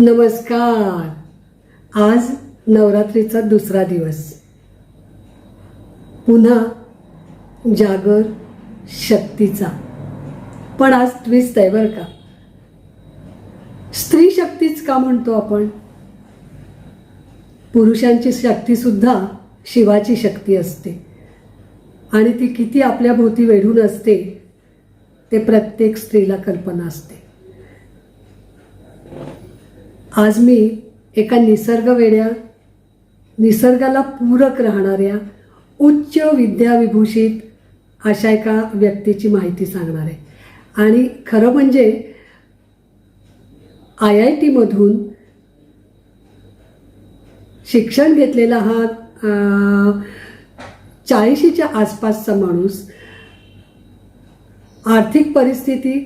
नमस्कार. आज नवरात्रीचा दुसरा दिवस. पुन्हा जागर शक्तीचा. पण आज ट्विस्ट आहे बरं का. स्त्री शक्तीच का म्हणतो आपण? पुरुषांची शक्ती सुद्धा शिवाची शक्ती असते आणि ती किती आपल्या भोवती वेढून असते ते प्रत्येक स्त्रीला कल्पना असते. आज मी एका निसर्गाला पूरक राहणाऱ्या उच्च विद्याविभूषित अशा एका व्यक्तीची माहिती सांगणार आहे. आणि खरं म्हणजे IIT मधून शिक्षण घेतलेला हा 40च्या आसपासचा माणूस, आर्थिक परिस्थिती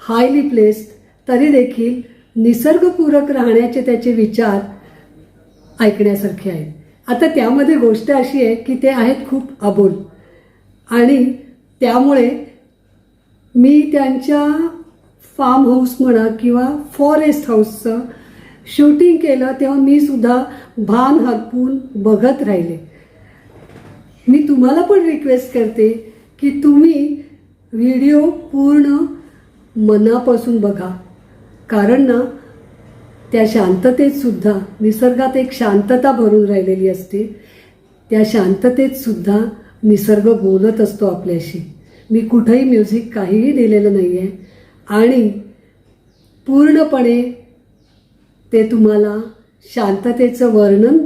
हायली प्लेस्ड, तरी देखील निसर्गपूरक राहण्याचे त्याचे विचार ऐकण्यासारखे आहेत. आता त्यामध्ये गोष्ट अशी आहे की ते आहेत खूप अबोल, आणि त्यामुळे मी त्यांच्या फार्म हाऊस म्हणा किंवा फॉरेस्ट हाऊसचं शूटिंग केलं तेव्हा मी सुद्धा भान हरपून बघत राहिले. मी तुम्हाला पण रिक्वेस्ट करते की तुम्ही व्हिडिओ पूर्ण मनापासून बघा, कारण ना त्या शांततेत सुद्धा, निसर्गात एक शांतता भरून राहिलेली असते. त्या शांततेत सुद्धा निसर्ग बोलत असतो आपल्याशी. मी कुठंही म्युझिक काहीही दिलेलं नाही आहे आणि पूर्णपणे ते तुम्हाला शांततेचं वर्णन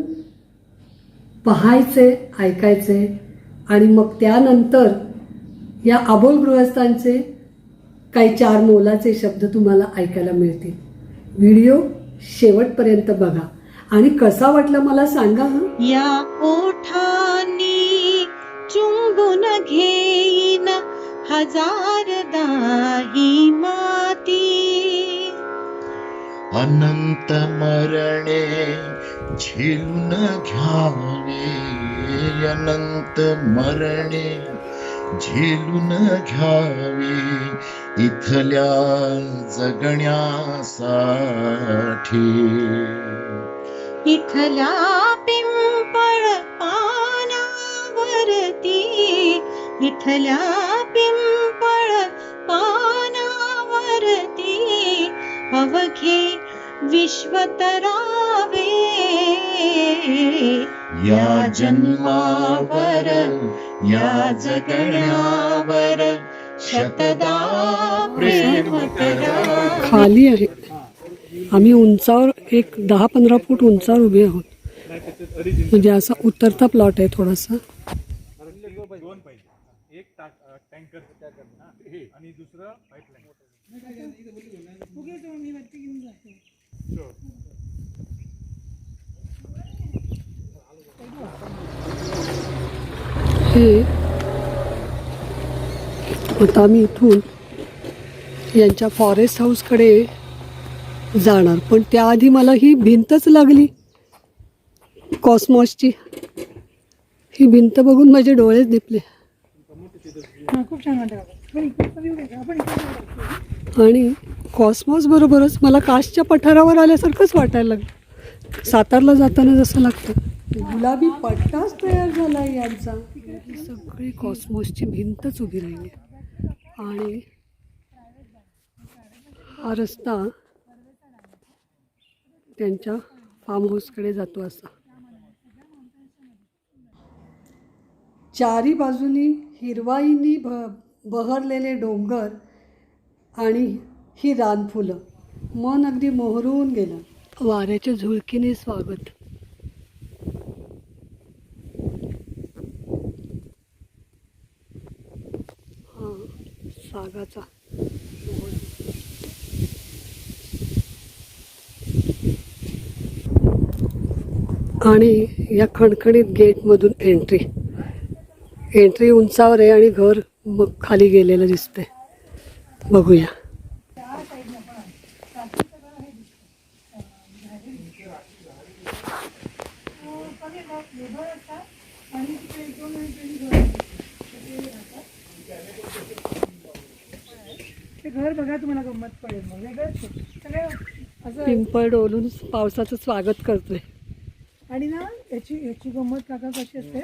पाहायचे, ऐकायचे, आणि मग त्यानंतर या अबोल गृहस्थांचे काही 4 मोलाचे शब्द तुम्हाला ऐकायला मिळतील. व्हिडिओ शेवटपर्यंत बघा आणि कसा वाटला मला सांगा. या ओठांनी चुंबून घेईन हजारदा ही माती, अनंत मरणे झेलून घ्यावे, अनंत मरणे झेलून घ्यावे इथल्या जगण्यासाठी. इथल्या पिंपळ पानावरती, इथल्या पिंपळ पानावरती अवघे विश्वतरावे. या जन्मावर, या जगण्यावर शतदा प्रेम करा. खाली आहे, आम्ही उंचावर एक 10-15 फूट उंचावर उभे आहोत. म्हणजे असा उतरता प्लॉट आहे थोडासा. एक टँकर आणि दुसरं पाईपलाईन. हे आता आम्ही इथून यांच्या फॉरेस्ट हाऊसकडे जाणार, पण त्याआधी मला ही भिंतच लागली कॉस्मॉसची. ही भिंत बघून माझे डोळेच दिपले. खूप छान वाटतं. आणि कॉस्मॉस बरोबरच मला काशच्या पठारावर आल्यासारखंच वाटायला लागलं. सातारला जाताना जसं लागतं. गुलाबी पट्टाच तयार झाला आहे यांचा. सगळी कॉस्मॉसची भिंतच उभी राहिली आणि हा रस्ता त्यांच्या फार्म हाऊसकडे जातो. असा चारी बाजूनी हिरवाईनी बहरलेले डोंगर आणि ही रानफुलं. मन अगदी मोहरून गेलं. वाऱ्याच्या झुळकीने स्वागत. हा सागाचा आणि या खणखणीत गेटमधून एंट्री उंचावर आहे आणि घर मग खाली गेलेलं दिसतंय. बघूया. घर बघा, तुम्हाला गंमत पडेल. मग वेगळंच सगळं असं पिंपळ डोलून पावसाचं स्वागत करतोय. आणि ना याची गंमत काका कशी असते,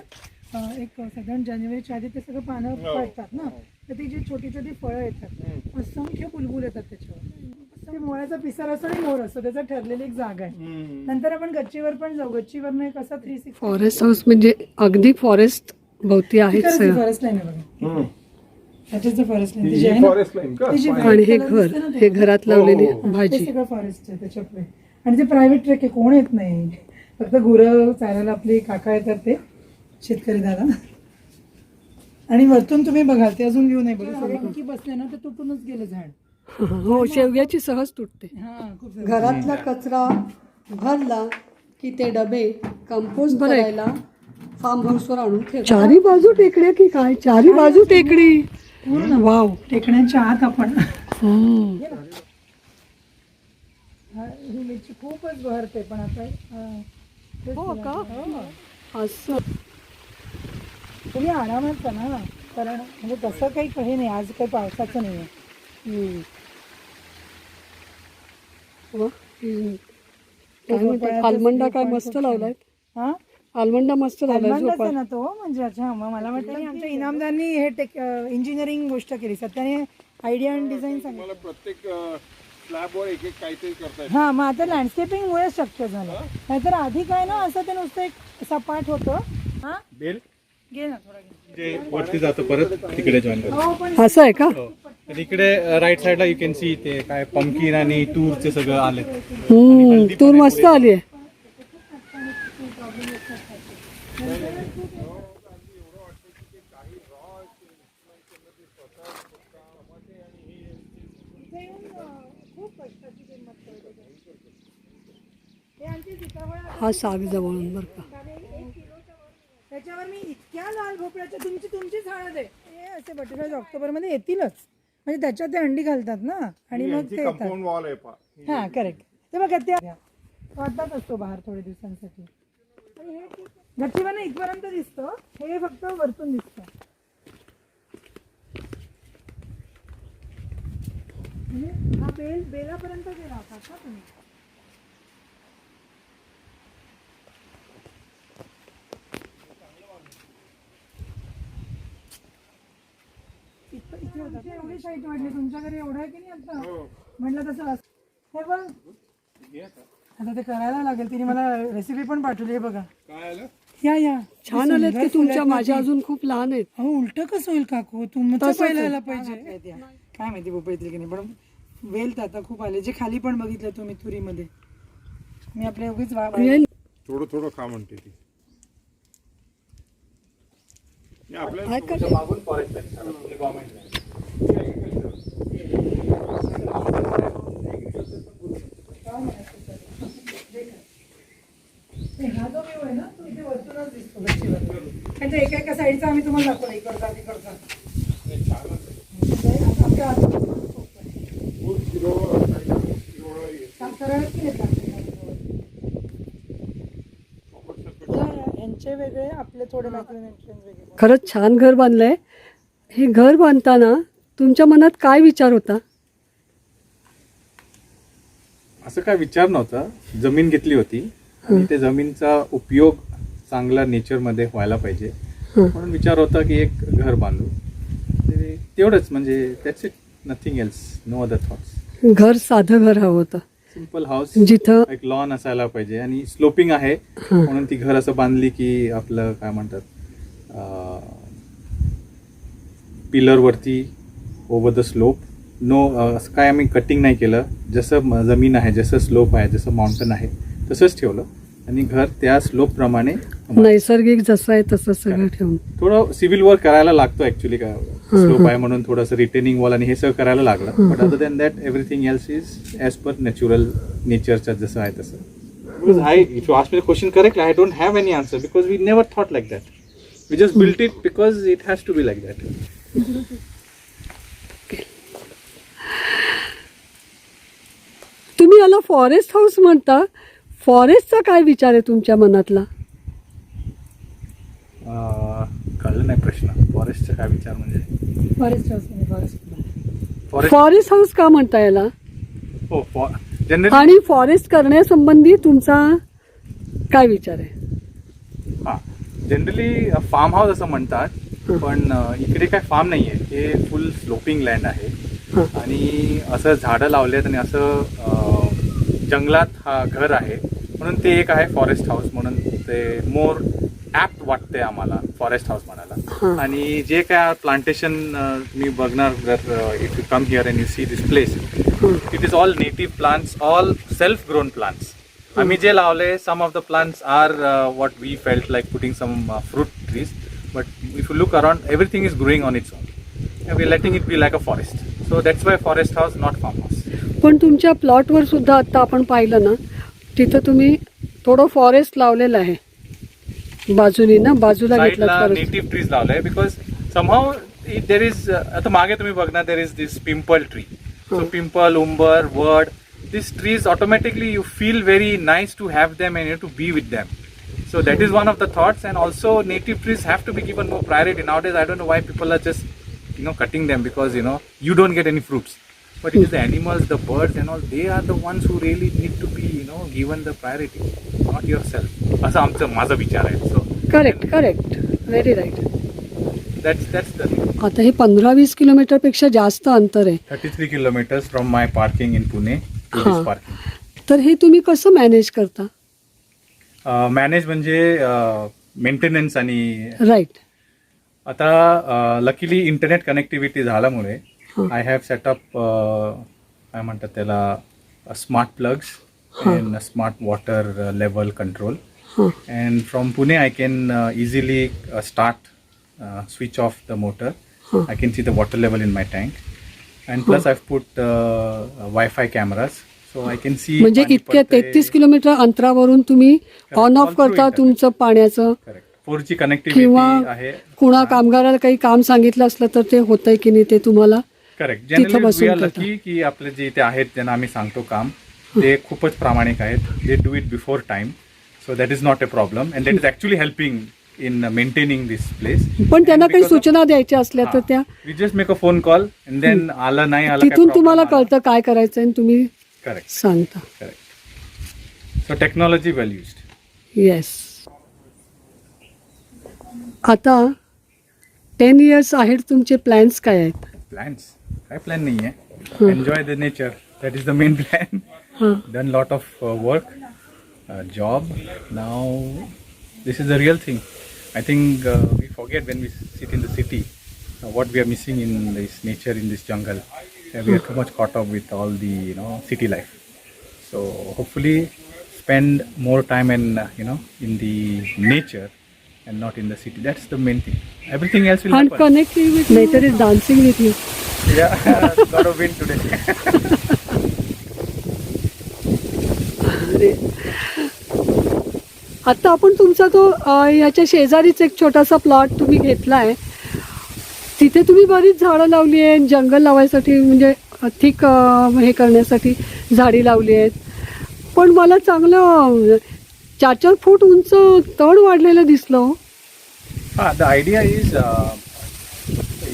एक साधारण जानेवारीच्या आधी ते सगळं पानं पडतात ना, तर ती जी छोटी छोटी फळं येतात, असंख्य बुलबुल येतात त्याच्यावर. ते मोळ्याचा पिसार असतो आणि मोर असतो, त्याचा ठरलेली एक जागा आहे. नंतर आपण गच्चीवर पण जाऊ, गच्चीवर एक असा 360 फॉरेस्ट हाऊस म्हणजे अगदी फॉरेस्ट भोवती आहेत सगळं. फॉरेस्ट लाईन आहे बघा, त्याच्याच फॉरेस्ट लाईन जी आहे ना, फॉरेस्ट लाईन का ती जी आणि white हे color घर, दिसते ना हे ते, घरात लावलेली ते भाजी. सगळं फॉरेस्ट आहे त्याच्यापुढे. आणि ते प्रायव्हेट ट्रक आहे, कोण येत नाही, फक्त गुरं चारायला आपली काका येतात, ते शेतकरी दादा. आणि वरतून तुम्ही बघाल ते अजून व्ह्यू नाही बघा, सगळे की बसले ना तर तुटूनच गेलं झाड. हो, शेवग्याची सहज तुटते. हा खूप घरातला कचरा भरला की ते डबे कंपोस्ट करायला फार्म हाऊसवर आणून ठेव. चारी बाजू टेकड्या की काय? चारी बाजू टेकडी. पूर्ण वाव. टेकड्यांच्या आत आपण हम्म. ही मिरची खूपच बहरते, पण आता तेच हो का? हो. असं तुम्ही आरामात ना, कारण म्हणजे तसं काही काही नाही, आज काही पावसाचं नाही आहे. हम्म. वा. काय म्हणतात, आलमंडा काय मस्त लावलाय. हा, आलमंडा मस्त लावलाय. अलमंडाच आहे ना तो, म्हणजे अच्छा, मग मला वाटतं की आमच्या इनामदारांनी हे इंजिनिअरिंग गोष्ट केली, सत्याने आयडिया आणि डिझाईन सांगितलं. मला प्रत्येक स्लॅबवर एक एक काहीतरी करता येतं. हा, मग आता लँडस्केपिंग मुळे शक्य झालं, नाहीतर आधी काय ना, असं ते नुसतं एक सपाट होतं. हा, बेल घे ना थोडा घे. जे वरती जातो परत तिकडे जॉईन करतो. हो, पण असं आहे का? तर इकडे राईट साईडला यू कॅन सी ते काय पंपकिन आणि तूरचे सगळं आले. तूर मस्त आली आहे. हा साग जवळून बरं का. त्याच्यावर मी इतक्या लाल भोपळ्याच्या, तुमचीच हळद आहे, हे असे बटेटाज ऑक्टोबरमध्ये येतीलच, म्हणजे त्याच्यात ते अंडी घालतात ना, आणि मग ते येतात. वॉल आहे पहा. हा, करेक्ट. ते बघा, ते वाटतात असतो बाहेर थोड्या दिवसांसाठी. गच्चीवर इथपर्यंत दिसतं, हे फक्त वरतून दिसतं. म्हणजे हा बेलापर्यंत गेला होता का तुम्ही? इथे होता. एवढी साईट वाटली तुमच्या घरी, एवढं आहे की नाही आता, म्हटलं तसं हे बघ. आता ते करायला लागेल, तिने मला रेसिपी पण पाठवली. हे बघा, काय आलं? या छान आलेत की तुमच्या, माझ्या अजून खूप लहान आहेत. अहो, उलट कसं होईल काकू, तुमचं पहिलं यायला पाहिजे. काय माहिती भोपळा येतील की नाही, पण वेल तर आता खूप आले. जे खाली पण बघितलं तुम्ही तुरीमध्ये, मी आपल्या उगीच थोडं थोडं खा म्हणते ती. आपल्या काय करते? मागून फॉरेस्ट आहे, गव्हर्नमेंट आहे. हा जो व्ह्यू आहे ना, तो इथे वरतूनच दिसतो गच्चीवर. म्हणजे एका साईडचा आम्ही तुम्हाला दाखवला, इकडचा तिकडचा. आपल्या यांचे वेगळे, आपले थोडे मॅक्रोन्युट्रिएंट्स वेगळे. खरंच छान घर बांधलंय. हे घर बांधताना तुमच्या मनात काय विचार होता? असं काय विचार नव्हता. जमीन घेतली होती आणि त्या जमीनचा उपयोग चांगला नेचरमध्ये व्हायला पाहिजे म्हणून विचार होता की एक घर बांधू. तेवढंच, म्हणजे that's it, nothing else, no other thoughts. घर साधं घर हवं होतं, सिंपल हाऊस, जिथं एक लॉन असायला पाहिजे आणि स्लोपिंग आहे म्हणून ती घर असं बांधली की आपलं काय म्हणतात, पिलर वरती ओव्हर द स्लोप. नो, असं काय आम्ही कटिंग नाही केलं. जसं जमीन आहे, जसं स्लोप आहे, जसं माउंटन आहे तसंच ठेवलं आणि घर त्या स्लोप प्रमाणे. नैसर्गिक जसं आहे तसं सगळं ठेवून. थोडं सिव्हिल वर्क करायला लागतो ऍक्च्युली, काय स्लोप आहे म्हणून थोडंसं रिटेनिंग वॉल आणि हे सगळं करायला लागलं. But other than that everything else is as per natural नेचरच्या जसं आहे तसं. Because if you ask me the question correctly, I don't have any answer because we never thought like that. We just built it because it has to be like that. तुम्ही याला forest house म्हणता, फॉरेस्टचा काय विचार आहे तुमच्या मनातला? कळलं नाही प्रश्न. फॉरेस्टचा काय विचार म्हणजे फॉरेस्ट हाऊस. फॉरेस्ट हाऊस का म्हणता याला? हो, जनरली आणि फॉरेस्ट करण्यासंबंधी तुमचा काय विचार आहे? हा जनरली फार्म हाऊस असं म्हणतात, पण इकडे काय फार्म नाहीये, हे फुल स्लोपिंग लँड आहे हा. आणि असं झाडं लावलेत आणि असं जंगलात हा घर आहे, म्हणून ते एक आहे फॉरेस्ट हाऊस म्हणून ते मोर ऍप्ट वाटते आम्हाला फॉरेस्ट हाऊस म्हणायला. आणि जे काय प्लांटेशन मी बघणार, जर if you come here and you see this place, it is all native plants, all self grown plants. आम्ही जे लावले, some of the plants are what we felt like putting some fruit trees, but if you look around everything is growing on its own. We letting it be like a forest. So that's why forest house, not farm house. पण तुमच्या प्लॉटवर सुद्धा आता आपण पाहिलं ना, तिथं तुम्ही थोडं फॉरेस्ट लावलेलं आहे बाजूनी ना, बाजूला घेतलं साईडला फॉरेस्ट. नेटिव्ह ट्रीज लावलंय, बिकॉज समहाव देर इज, आता मागे तुम्ही बघणार, there is this pimpal tree. So pimpal, umbar, vad, these trees automatically you feel very nice to have them and you have to be with them. So that is one of the thoughts. And also native trees have to be given more priority nowadays. I don't know why people are just cutting them, because you don't get any fruits, but it is the animals, the birds and all, they are the ones who really need to be given the priority, not yourself. असं आमचं माझा विचार आहे. So correct, very right. that's the thing. आता हे 15-20 किलोमीटरपेक्षा जास्त अंतर आहे, 33 kilometers from my parking in Pune to हा. this parking. तर हे तुम्ही कसं मॅनेज करता? मॅनेज म्हणजे मेंटेनन्स आणि राईट. आता लकीली इंटरनेट कनेक्टिव्हिटी झाल्यामुळे हा. आय हॅव सेटअप काय म्हणतात त्याला, स्मार्ट प्लग्स हा. And smart water level control. हां And from Pune, I can easily switch off the motor. Huh. I can see the water level in my tank. And plus, I've put Wi-Fi cameras, so I can see. म्हणजे पाणी इतक्या पडतंय. 33 kilometre अंतरावरून तुम्ही on All of through करता internet. तुमचं पाण्याचं, Correct. 4G connectivity किंवा आहे. कुणा कामगाराला काही काम सांगितलं असलं तर ते होतंय की नाही ते तुम्हाला करेक्ट. तिथं जनरली बसून वी आर करता. लकी की आपले जे इथे आहेत ज्यांना आम्ही सांगतो काम, ते खूपच प्रामाणिक आहेत. They do it before time, so that is not a problem, and that is actually helping in maintaining this place. पण त्यांना काही सूचना द्यायच्या असल्या तर त्या we just make a phone call and then आलं नाही आलं, तिथून तुम्हाला कळतं काय करायचं आणि तुम्ही करेक्ट सांगता. करेक्ट. सो टेक्नॉलॉजी वेल युज्ड. येस. आता 10 इयर्स आहेत, तुमचे प्लॅन्स काय आहेत? प्लॅन्स काय प्लॅन नाही आहे. Enjoy the nature, that is the main plan. हां Done lot of work, job. Now this is the real thing. I think we forget when we sit in the city what we are missing in this nature, in this jungle. We are too much caught up with all the city life. So hopefully spend more time in in the nature and not in the city. That's the main thing. Everything else will and happen. connecting with nature is dancing with you. Yeah, lot of wind today. आता आपण तुमचा तो याच्या शेजारीच एक छोटासा plot तुम्ही घेतलाय, तिथे तुम्ही बरीच झाडं लावली आहेत, जंगल लावायसाठी म्हणजे अधिक हे करण्यासाठी झाडी लावली आहेत. पण मला चांगलं 4-4 फूट उंच तण वाढलेलं दिसलं. The idea is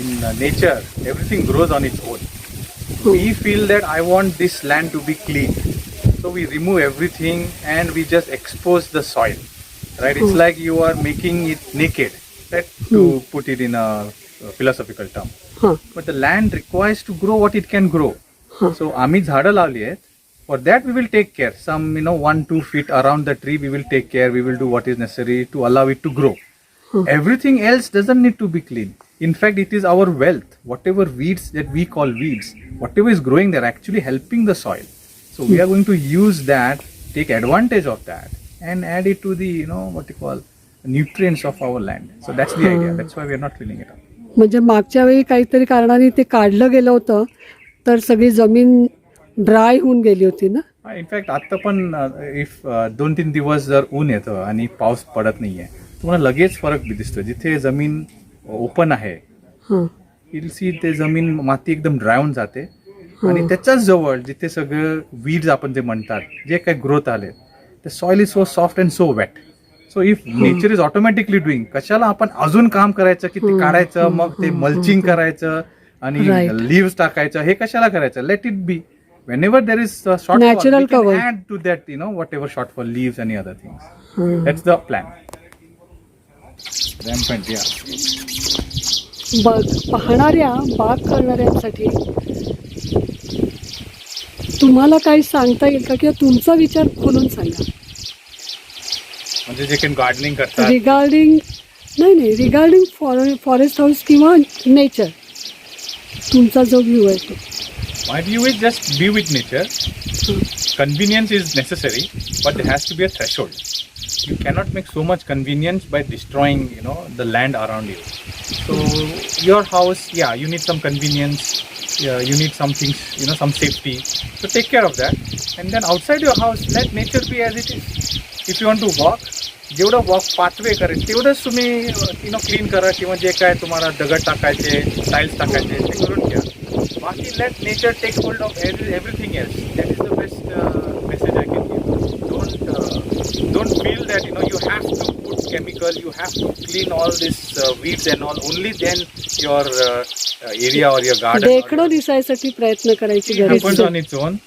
in nature, everything grows on its own. We feel that I want this land to be clean. So we remove everything and we just expose the soil. Right? It's like you are making it naked, right? To put it in a philosophical term. हां But the land requires to grow what it can grow. Huh. So आम्ही झाडं लावली आहेत. For that we will take care. Some 1-2 feet around the tree we will take care. We will do what is necessary to allow it to grow. Everything else doesn't need to be clean. In fact, it is our wealth. Whatever weeds that we call weeds, whatever is growing, they're actually helping the soil. So we are going to use that, take advantage of that, and add it to the what you call nutrients of our land. So that's the idea. That's why we are not cleaning it up. म्हणजे मागच्या वेळी काहीतरी कारणाने ते काढलं गेलं होतं, तर सगळी जमीन ड्राय होऊन गेली होती ना. इनफॅक्ट आता पण इफ 2-3 दिवस जर ऊन येतं आणि पाऊस पडत नाहीये, तुम्हाला लगेच फरक दिसतो. जिथे जमीन ओपन आहे, हां विल सी ते जमीन माती एकदम ड्राय होऊन जाते. आणि त्याच्याच जवळ जिथे सगळं वीड्स आपण जे म्हणतात, जे काही ग्रोथ आले, ते soil is so soft and so wet. So if nature is automatically doing, कशाला आपण अजून काम करायचं की ते काढायचं, मग ते मल्चिंग करायचं आणि Right. लिव्स टाकायचं, हे कशाला करायचं? Let it be. whenever there is a shortfall, Natural we can cover. add to that, whatever shortfall, leaves, any other things. हं. That's the plan. Rampant, yeah. बघ, पाहणाऱ्या बाग करणाऱ्यांसाठी तुम्हाला काही सांगता येईल का किंवा तुमचा विचार खोलून सांगा म्हणजे जे काही गार्डनिंग करतात, रिगार्डिंग रिगार्डिंग फॉरेस्ट हाऊस किंवा नेचर, तुमचा जो व्ह्यू आहे तो. my view is just be with nature. Convenience is necessary, but there has to be a threshold. You cannot make so much convenience by destroying, the land around you. So your house, yeah, you need some convenience. Yeah, you need some things, some safety. So take care of that. And then outside your house, let nature be as it is. If you want to walk, जेवढं walk pathway करेल तेवढंच तुम्ही clean करा, किंवा जे काय तुम्हाला दगड टाकायचे, टाईल्स टाकायचे ते करून घ्या. बाकी let nature take hold of everything else. That is the best message I can give. Don't feel that you have to put chemical, you have to clean all this weeds and all. Only then your area or your garden देखणं दिसायसाठी प्रयत्न करायची happens गरज on its own.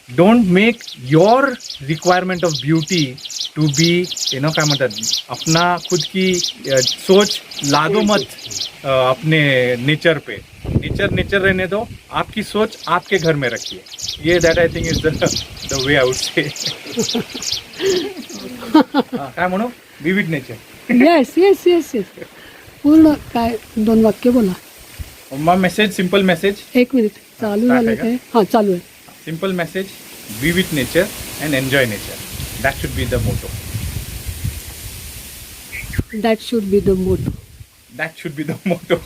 Don't make your requirement of beauty to be, काय म्हणतात, अपना खुद की सोच लादो मत अपने नेचर पे. नेचर रहने दो, आपकी सोच आपके घर में रखिए. ये that I think is the way I would say. काय म्हणू, बी with nature. Yes yes yes yes. पूर्ण काय 2 वाक्य बोला. माय मेसेज, सिंपल मेसेज, 1 मिनिट चालू झालं काय? हां चालू आहे. simple message: be with nature and enjoy nature. That should be the motto. That should be the motto. That should be the motto.